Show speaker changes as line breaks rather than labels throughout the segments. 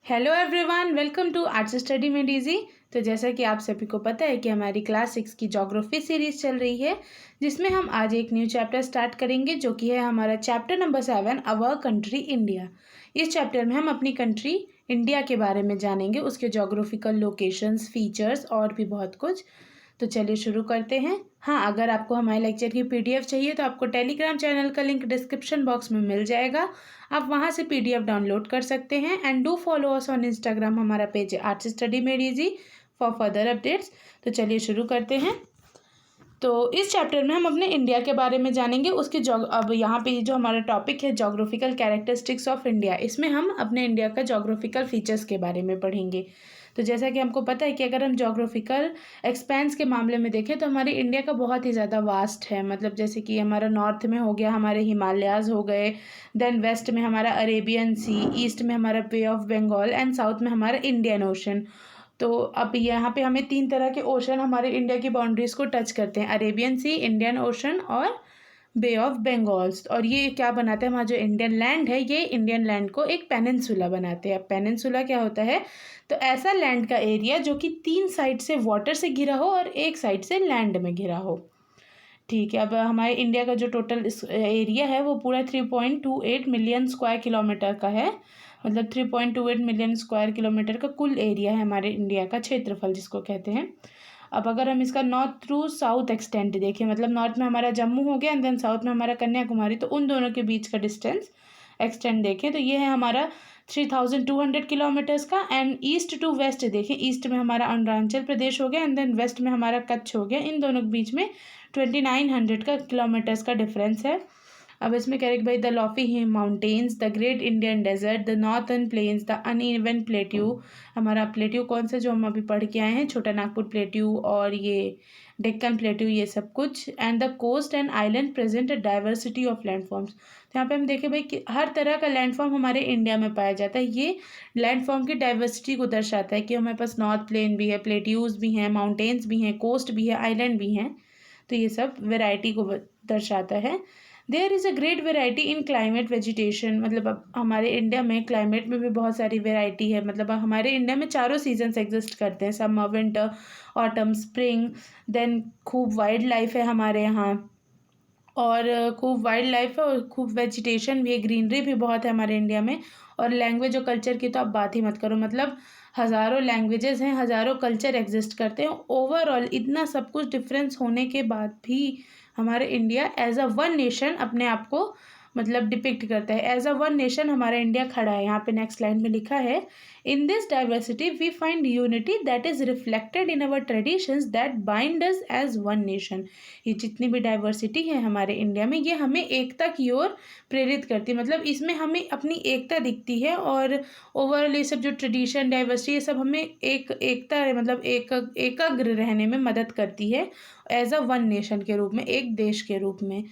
Hello everyone, welcome to arts study made easy. तो जैसा कि आप सभी को पता है कि हमारी क्लास 6 की ज्योग्राफी सीरीज चल रही है, जिसमें हम आज एक न्यू चैप्टर स्टार्ट करेंगे जो कि है हमारा chapter number 7, our country India. इस चैप्टर में हम अपनी कंट्री इंडिया के बारे में जानेंगे, उसके ज्योग्राफिकल लोकेशंस, फीचर्स और भी बहुत कुछ। तो चलिए शुरू करते हैं। हाँ, अगर आपको हमारे लेक्चर की पीडीएफ चाहिए तो आपको टेलीग्राम चैनल का लिंक डिस्क्रिप्शन बॉक्स में मिल जाएगा। आप वहाँ से पीडीएफ डाउनलोड कर सकते हैं। And do follow us on Instagram, हमारा पेज है arts study made easy for further updates. तो चलिए शुरू करते हैं। तो इस चैप्टर में हम अपने इंडिया के बारे में जानेंगे, उसके अब यहाँ पे जो हमारा टॉपिक है ज्योग्राफिकल कैरेक्टरिस्टिक्स ऑफ इंडिया, इसमें हम अपने इंडिया का ज्योग्राफिकल फीचर्स के बारे में पढ़ेंगे। तो जैसा कि हमको पता है कि अगर हम ज्योग्राफिकल एक्सपेंस के मामले में देखें तो हमारे इंडिया का बहुत ही ज़्यादा वास्ट है। मतलब जैसे कि हमारा नॉर्थ में हो गया हमारे हिमालयाज़ हो गए, देन वेस्ट में हमारा अरेबियन सी, ईस्ट में हमारा बे ऑफ बंगाल एंड साउथ में हमारा इंडियन ओशन। तो अब यहाँ पे हमें 3 तरह के ओशन हमारे इंडिया की बाउंड्रीज़ को टच करते हैं, अरेबियन सी, इंडियन ओशन और बे ऑफ बंगाल्स। और ये क्या बनाते हैं, हमारा जो इंडियन लैंड है ये इंडियन लैंड को एक पेनिनसुला बनाते हैं। अब पेनिनसुला क्या होता है, तो ऐसा लैंड का एरिया जो कि 3 साइड से वाटर से घिरा हो और एक साइड से लैंड में घिरा हो। ठीक है, अब हमारे इंडिया का जो टोटल एरिया है वो पूरा 3.28 मिलियन स्क्वायर किलोमीटर का है। मतलब 3.28 मिलियन स्क्वायर किलोमीटर का कुल एरिया है हमारे इंडिया का, क्षेत्रफल जिसको कहते हैं। अब अगर हम इसका नॉर्थ थ्रू साउथ एक्सटेंट देखें, मतलब नॉर्थ में हमारा जम्मू हो गया एंड देन साउथ में हमारा कन्याकुमारी, तो उन दोनों के बीच का डिस्टेंस एक्सटेंड देखें तो ये है हमारा 3200 किलोमीटर्स का। एंड ईस्ट टू वेस्ट देखें, ईस्ट में हमारा अरुणाचल प्रदेश हो गया एंड देन वेस्ट में हमारा कच्छ हो गया। इन दोनों के बीच में 2900 का किलोमीटर्स का डिफरेंस है। अब इसमें कह रहे कि भाई the lofty mountains, the great Indian desert, the northern plains, the uneven plateau. हमारा प्लेट्यू कौन सा जो हम अभी पढ़ के आए हैं, छोटा नागपुर प्लेट्यू और ये डेक्कन प्लेट्यू, ये सब कुछ। And the coast and island present a diversity of landforms. तो यहाँ पे हम देखें भाई कि हर तरह का लैंडफॉर्म हमारे इंडिया में पाया जाता है। ये लैंडफॉर्म की डाइवर्सिटी को दर्शाता है कि हमारे पास नॉर्थ प्लेन भी है, प्लेट्यूज भी हैं, माउंटेन्स भी हैं, कोस्ट भी है, आइलैंड भी हैं। तो ये सब वेराइटी को दर्शाता है। There is a great variety in climate vegetation. मतलब अब हमारे इंडिया में क्लाइमेट में भी बहुत सारी वेराइटी है। मतलब हमारे इंडिया में चारों सीजन्स एग्जिस्ट करते हैं, summer, winter, autumn, spring. Then खूब वाइल्ड लाइफ है हमारे यहाँ, और खूब वाइल्ड लाइफ है और खूब वेजिटेशन भी है, ग्रीनरी भी बहुत है हमारे इंडिया में। और लैंग्वेज और कल्चर की तो आप बात ही मत करो, मतलब हज़ारों लैंग्वेजेस हैं, हज़ारों कल्चर एग्जिस्ट करते हैं। ओवरऑल इतना सब कुछ डिफरेंस होने के बाद भी हमारे India as a one nation अपने आप को मतलब डिपिक्ट करता है। एज अ वन नेशन हमारा इंडिया खड़ा है। यहाँ पे नेक्स्ट लाइन में लिखा है, in this diversity we find unity that is reflected in our traditions that bind us as one nation. ये जितनी भी डाइवर्सिटी है हमारे इंडिया में, ये हमें एकता की ओर प्रेरित करती है। मतलब इसमें हमें अपनी एकता दिखती है और ओवरऑल ये सब जो ट्रेडिशन, डाइवर्सिटी, ये सब हमें एकता मतलब एकाग्र रहने में मदद करती है एज अ वन नेशन के रूप में, एक देश के रूप में।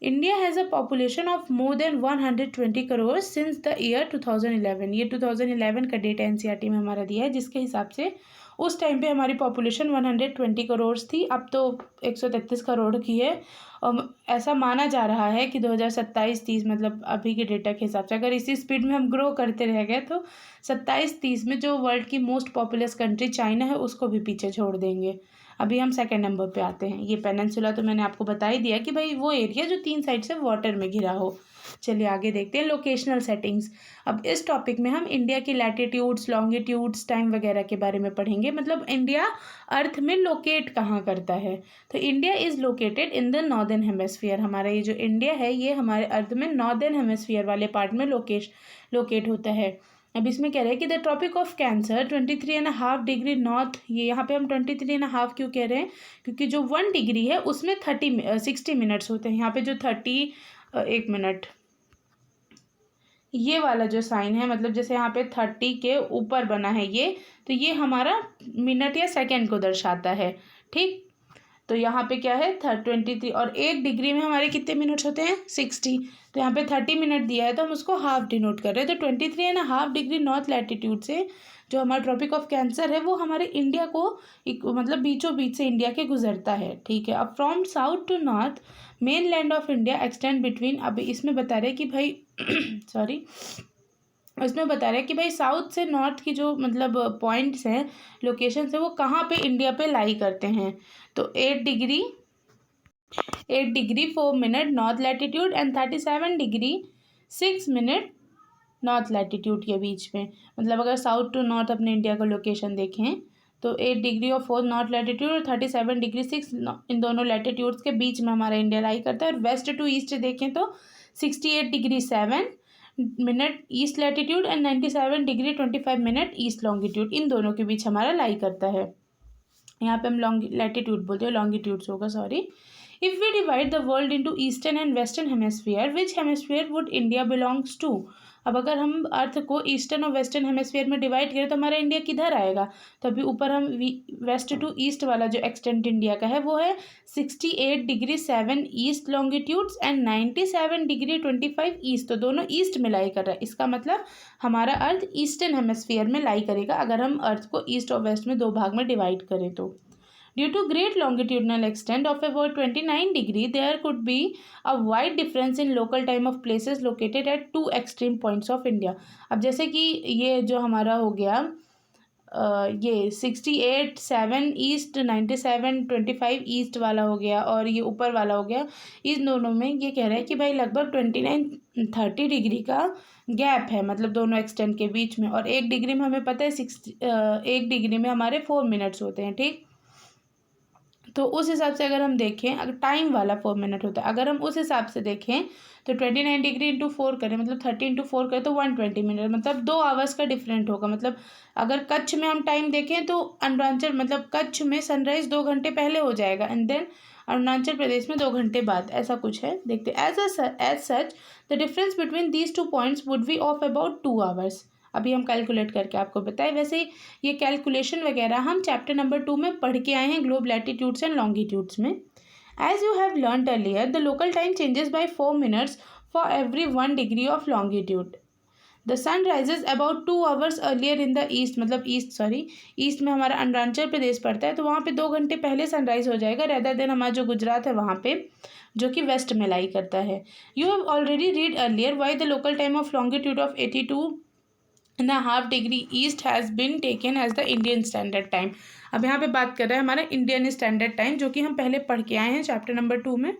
India has a population of more than 120 crore since the year 2011। ये 2011 का डेटा एनसीईआरटी में हमारा दिया है, जिसके हिसाब से उस टाइम पे हमारी पॉपुलेशन 120 करोड़ थी। अब तो 133 करोड़ की है। और ऐसा माना जा रहा है कि 2027-30, मतलब अभी के डेटा के हिसाब से अगर इसी स्पीड में हम ग्रो करते रह गए तो 27-30 में जो वर्ल्ड की मोस्ट पॉपुलस कंट्री चाइना है उसको भी पीछे छोड़ देंगे। अभी हम सेकंड नंबर पे आते हैं। ये पेनिनसुला तो मैंने आपको बता ही दिया कि भाई वो एरिया जो 3 साइड से वाटर में घिरा हो। चलिए आगे देखते हैं लोकेशनल सेटिंग्स। अब इस टॉपिक में हम इंडिया की लैटिट्यूड्स, लॉन्गिट्यूड्स, टाइम वगैरह के बारे में पढ़ेंगे। मतलब इंडिया अर्थ में लोकेट कहाँ करता है, तो India is located in the northern hemisphere. हमारा ये जो इंडिया है ये हमारे अर्थ में नॉर्दर्न हेमिस्फीयर वाले पार्ट में लोकेट होता है। अब इसमें कह रहे हैं कि the tropic of cancer 23.5 degree north. ये यहाँ पे हम 23.5 क्यों कह रहे हैं, क्योंकि जो 1 डिग्री है उसमें 60 मिनट्स होते हैं। यहाँ पे जो 30, एक मिनट, ये वाला जो साइन है, मतलब जैसे यहाँ पे 30 के ऊपर बना है ये, तो ये हमारा मिनट या सेकेंड को दर्शाता है। ठीक, तो यहाँ पे क्या है 23, और 1 डिग्री में हमारे कितने मिनट्स होते हैं 60। तो यहाँ पे 30 मिनट दिया है तो हम उसको हाफ डिनोट कर रहे हैं। तो 23.5 डिग्री नॉर्थ लैटिट्यूड से जो हमारा ट्रॉपिक ऑफ कैंसर है वो हमारे इंडिया को मतलब बीचों बीच से इंडिया के गुजरता है। ठीक है, अब from south to north main land of India extend between. अब इसमें बता रहे कि भाई सॉरी, उसमें बता रहा है कि भाई साउथ से नॉर्थ की जो मतलब पॉइंट्स हैं, लोकेशंस है, वो कहाँ पे इंडिया पे लाई करते हैं। तो 8 degree 4 minute north latitude and 37 degree 6 minute north latitude के बीच में। मतलब अगर साउथ टू नॉर्थ अपने इंडिया का लोकेशन देखें तो 8 डिग्री और 4 नॉर्थ लैटिट्यूड और 37 डिग्री 6 इन दोनों लैटिट्यूड्स के बीच में हमारा इंडिया लाई करता है। और वेस्ट टू ईस्ट देखें तो 68 degree 7 minute east latitude and 97 degree 25 minute east longitude, इन दोनों के बीच हमारा लाई करता है। यहाँ पे हम लैटिट्यूड बोलते हैं, लॉन्गिट्यूड्स होगा, sorry. If we divide the world into eastern and western hemisphere, which hemisphere would India belongs to. अब अगर हम अर्थ को ईस्टर्न और वेस्टर्न हेमिस्फीयर में डिवाइड करें तो हमारा इंडिया किधर आएगा। तो अभी ऊपर हम वेस्ट टू ईस्ट वाला जो एक्सटेंट इंडिया का है वो है 68 degree 7 east longitudes and 97 degree 25 east. तो दोनों ईस्ट में लाई कर रहा है। इसका मतलब हमारा अर्थ ईस्टर्न हेमिस्फीयर में लाई करेगा अगर हम अर्थ को ईस्ट और वेस्ट में दो भाग में डिवाइड करें तो। Due to great longitudinal extent of about 29 degree, there could be a wide difference in local time of places located at two extreme points of India. अब जैसे कि ये जो हमारा हो गया ये 68 7 ईस्ट 97 25 ईस्ट वाला हो गया और ये ऊपर वाला हो गया, इन दोनों में ये कह रहा है कि भाई लगभग 29-30 डिग्री का गैप है, मतलब दोनों एक्सटेंट के बीच में। और 1 डिग्री में हमें पता है 1 डिग्री में हमारे 4 मिनट्स होते हैं, ठीक। तो उस हिसाब से अगर हम देखें, अगर टाइम वाला 4 मिनट होता है, अगर हम उस हिसाब से देखें तो 29 डिग्री इंटू 4 करें, मतलब 30 इंटू 4 करें तो 120 मिनट, मतलब 2 आवर्स का डिफरेंट होगा। मतलब अगर कच्छ में हम टाइम देखें तो अरुणाचल मतलब कच्छ में सनराइज 2 घंटे पहले हो जाएगा एंड देन अरुणाचल प्रदेश में 2 घंटे बाद, ऐसा कुछ है। देखते as such the difference between these 2 points would be of about 2 hours. अभी हम कैलकुलेट करके आपको बताएं। वैसे ये कैलकुलेशन वगैरह हम चैप्टर नंबर 2 में पढ़ के आए हैं, ग्लोब लैटिट्यूड्स एंड लॉन्गिट्यूड्स में। As you have learned earlier, the local time changes by 4 minutes for every 1 degree of longitude. The sun rises about 2 hours earlier in the east, मतलब east में हमारा अरुणाचल प्रदेश पड़ता है तो वहाँ पे 2 घंटे पहले सनराइज हो जाएगा रेदर देन हमारा जो गुजरात है वहाँ पे, जो कि वेस्ट में लाई करता है। You have already read earlier why the local time of longitude of 82.5 degree east has been taken as the Indian standard time. अब यहाँ पे बात कर रहे हैं हमारा इंडियन स्टैंडर्ड टाइम, जो कि हम पहले पढ़ के आए हैं चैप्टर नंबर 2 में,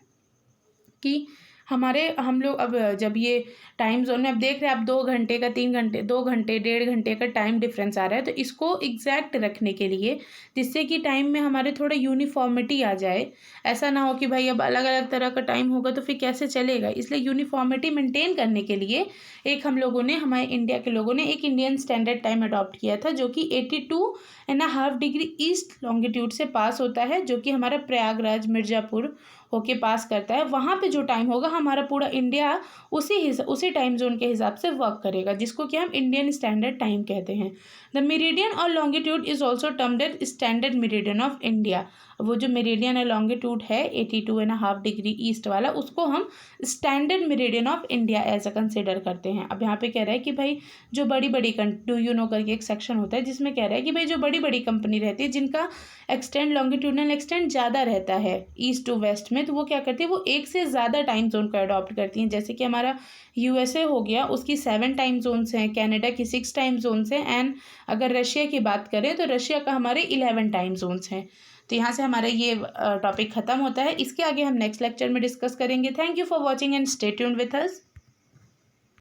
कि हम लोग अब जब ये टाइम जोन में अब देख रहे हैं आप 2 घंटे का 3 घंटे 2 घंटे 1.5 घंटे का टाइम डिफरेंस आ रहा है, तो इसको एग्जैक्ट रखने के लिए, जिससे कि टाइम में हमारे थोड़ा यूनिफॉर्मिटी आ जाए, ऐसा ना हो कि भाई अब अलग अलग तरह का टाइम होगा तो फिर कैसे चलेगा। इसलिए यूनिफॉर्मिटी मेंटेन करने के लिए हमारे इंडिया के लोगों ने एक इंडियन स्टैंडर्ड टाइम अडॉप्ट किया था, जो कि 82.5 डिग्री ईस्ट लॉन्गिट्यूड से पास होता है, जो कि हमारा प्रयागराज मिर्ज़ापुर होके पास करता है। वहाँ पे जो टाइम होगा हमारा पूरा इंडिया उसी टाइम जोन के हिसाब से वर्क करेगा, जिसको कि हम इंडियन स्टैंडर्ड टाइम कहते हैं। द मेरिडियन और longitude is also termed as standard meridian of India. वो जो मेरिडियन और लॉन्गिट्यूड है 82.5 डिग्री ईस्ट वाला, उसको हम स्टैंडर्ड मेरिडियन ऑफ इंडिया ऐसा कंसिडर करते हैं। अब यहाँ पे कह रहा है कि भाई जो बड़ी बड़ी डू यू नो करके एक सेक्शन होता है जिसमें कह रहा है कि भाई जो बड़ी बड़ी कंपनी रहती है जिनका एक्सटेंड लॉन्गिट्यूडनल एक्सटेंड ज़्यादा रहता है ईस्ट टू वेस्ट में, तो वो क्या करती है, वो एक से ज़्यादा टाइम जोन को अडॉप्ट करती हैं। जैसे कि हमारा यूएसए हो गया, उसकी 7 टाइम जोन्स हैं, कनाडा की 6 टाइम जोन्स हैं, एंड अगर रशिया की बात करें तो रशिया का हमारे 11 टाइम जोन्स हैं। तो यहाँ से हमारा ये टॉपिक ख़त्म होता है। इसके आगे हम नेक्स्ट लेक्चर में डिस्कस करेंगे। Thank you for watching and stay tuned with us.